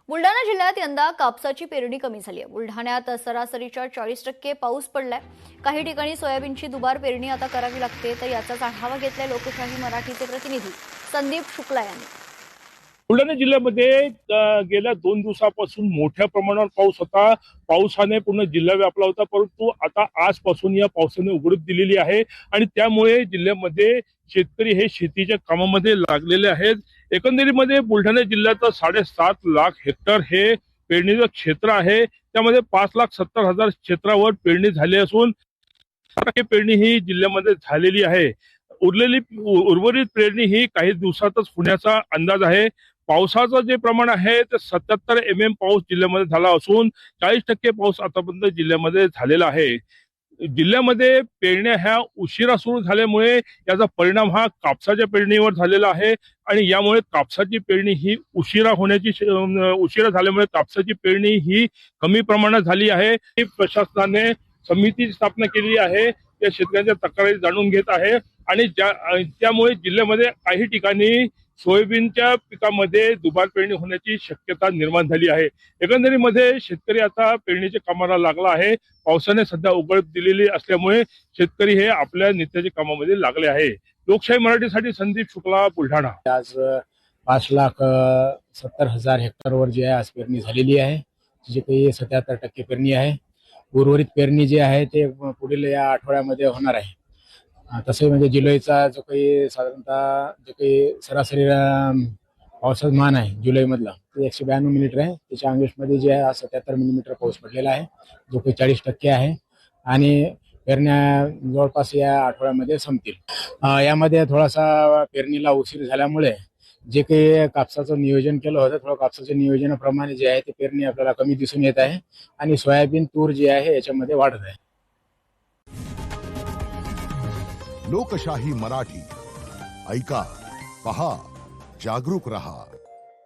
बुलढाणा जिल्ह्यात यंदा कापसाची पेरणी कमी झाली आहे। बुलढाण्यात सरासरीच्या 40% पाऊस पडलाय। काही ठिकाणी सोयाबीनची दुबार पेरणी आता करावी लागते। तर याचाच आढावा घेतलाय लोकशाही मराठीचे प्रतिनिधी संदीप शुक्ला यांनी। बुलढाणा जिल्ह्यामध्ये गेल्या 2 दिवसापासून मोठ्या प्रमाणावर पाऊस होता। पावसाने पूर्ण जिल्हा व्यापला होता, परंतु आता आजपासून या पावसाने उघडीप दिलेली आहे आणि त्यामुळे जिल्ह्यामध्ये शेतकरी हे शेतीच्या कामामध्ये लागलेले आहेत। एकंदरीतमध्ये बुलढाणा जिल्ह्याचं 7.5 लाख हेक्टर हे पेरणीचं क्षेत्र आहे। त्यामध्ये 5,70,000 क्षेत्रावर पेरणी झाली असून पेरणी ही जिल्ह्यामध्ये झालेली आहे। उर्वरित पेरणी ही काही दिवसातच होण्याचा अंदाज आहे। पावसाचं जे प्रमाण आहे ते 77 mm पाऊस जिल्ह्यामध्ये झाला असून 40% पाऊस आतापर्यंत जिल्ह्यामध्ये झालेला आहे। जिल्ह्यामध्ये पेरण्या ह्या उशिरा सुरू झाल्यामुळे याचा परिणाम हा कापसाच्या पेरणीवर झालेला आहे आणि यामुळे कापसाची पेरणी ही उशिरा झाल्यामुळे कापसाची पेरणी ही कमी प्रमाणात झाली आहे। प्रशासनाने समितीची स्थापना केली आहे, त्या शेतकऱ्यांच्या तक्रारी जाणून घेत आहे आणि त्यामुळे जिल्ह्यामध्ये काही ठिकाणी सोयाबीनच्या पिकामध्ये दुबार पेरणी होण्याची शक्यता निर्माण झाली आहे। एकंदरीमध्ये शेतकरी आता पेरणीच्या कामाला लागला आहे। पावसाने सध्या उघडीप दिलेली असल्यामुळे शेतकरी हे आपल्या नित्याच्या कामामध्ये लागले आहे। लोकशाही मराठीसाठी संदीप शुक्ला, बुलढाणा। आज 5,70,000 हेक्टरवर जी आहे आज पेरणी झालेली आहे, जी काही 77% पेरणी आहे। उर्वरित पेरणी जी आहे ते पुढील या आठवड्यामध्ये होणार आहे। तसे म्हणजे जुलैचा जो काही साधारणतः जो काही सरासरी पावसाचं मान आहे जुलैमधला ते 192 मिलीमीटर आहे। त्याच्या अंगेशमध्ये जे आहे 77 मिलीमीटर पाऊस पडलेला आहे, जो काही 40% आहे आणि पेरण्या जवळपास या आठवड्यामध्ये संपतील। यामध्ये थोडासा पेरणीला उशीर झाल्यामुळे जे काही कापसाचं नियोजन केलं होतं, थोडं कापसाच्या नियोजनाप्रमाणे जे आहे ते पेरणी आपल्याला कमी दिसून येत आहे आणि सोयाबीन तूर जी आहे याच्यामध्ये वाढत आहे। लोकशाही मराठी ऐका, पहा, जागरूक रहा।